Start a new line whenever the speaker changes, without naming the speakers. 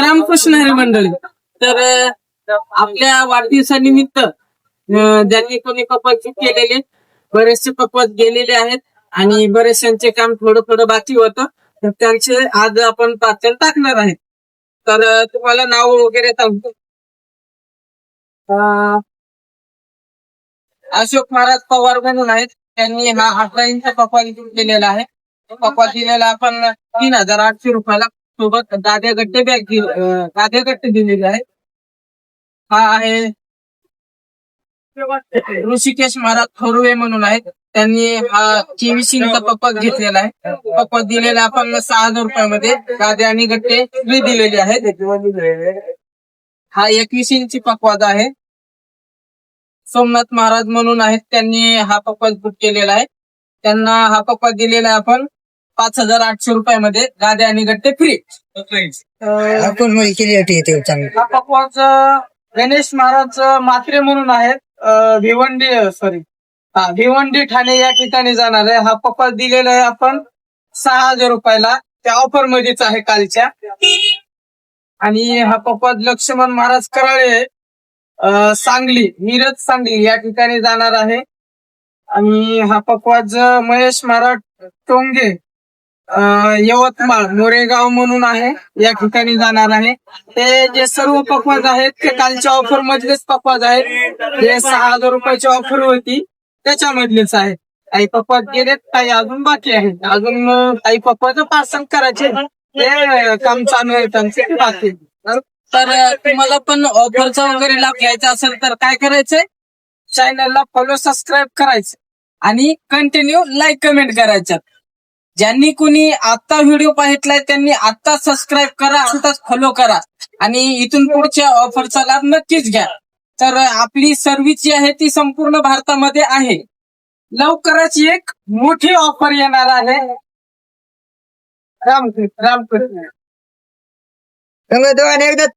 रामकृष्ण हरी मंडळी. तर आपल्या वाढदिवसानिमित्त ज्यांनी कोणी पक्वास केलेले बरेचसे पक्वास गेलेले आहेत आणि बरेचशांचे काम थोडं थोडं बाकी होतं, तर त्यांचे आज आपण पाचन टाकणार आहेत. तर तुम्हाला नाव वगैरे सांगतो. अशोक महाराज पवार म्हणून आहेत. त्यांनी हा 18 इंच पक्वास केलेला आहे. पक्वास दिलेला आपण 3800 रुपयाला. सोबत दाद्या गट्टे दाद्या गट्टे दिलेले आहेत. हा आहे ऋषिकेश महाराज थोरवे म्हणून आहेत. त्यांनी हा 24 इंच पक्वास घेतलेला आहे. पक्वास दिलेला आपण 6000 रुपयामध्ये. दाद्या आणि गट्टे फ्री दिलेले आहेत. हा 21 इंची पक्वास आहे. सोमनाथ महाराज म्हणून आहेत. त्यांनी हा पक्वास बुक केलेला आहे. त्यांना हा पक्वास दिलेला आहे आपण 5800 रुपयामध्ये. गाद्या आणि गट्टे फ्री. हा पक्वास गणेश महाराज मात्रे म्हणून आहेत. भिवंडी ठाणे या ठिकाणी जाणार आहे. हा पक्वास दिलेला आहे आपण 6000 रुपयाला. त्या ऑफर मध्येच आहे कालच्या. आणि हा पक्वास लक्ष्मण महाराज कराळे सांगली, मिरज सांगली या ठिकाणी जाणार आहे. आणि हा पक्वास महेश महाराज टोंगे यवतमाळ मोरेगाव म्हणून आहे, या ठिकाणी जाणार आहे. ते जे सर्व पक्वास आहेत ते कालच्या ऑफर मधलेच पक्वास आहेत. जे 6000 रुपयाची ऑफर होती त्याच्यामधलेच आहेत. काही पक्वास गेलेत, काही अजून बाकी आहेत. अजून काही पक्वास पार्सल करायचे, ते काम चालू आहे त्यांचे बाकी. तर तुम्हाला पण ऑफरचा वगैरे लाभ घ्यायचा असेल तर काय करायचंय, चॅनलला फॉलो सबस्क्राईब करायचं आणि कंटिन्यू लाईक कमेंट करायचं. ज्यांनी कोणी आता व्हिडिओ पाहितलाय त्यांनी आता सबस्क्राईब करा, आताच फॉलो करा आणि इथून पुढच्या ऑफरचा लाभ नक्कीच घ्या. तर आपली सर्व्हिस जी आहे ती संपूर्ण भारतामध्ये आहे. लवकरच एक मोठी ऑफर येणार आहे. रामकृष्ण.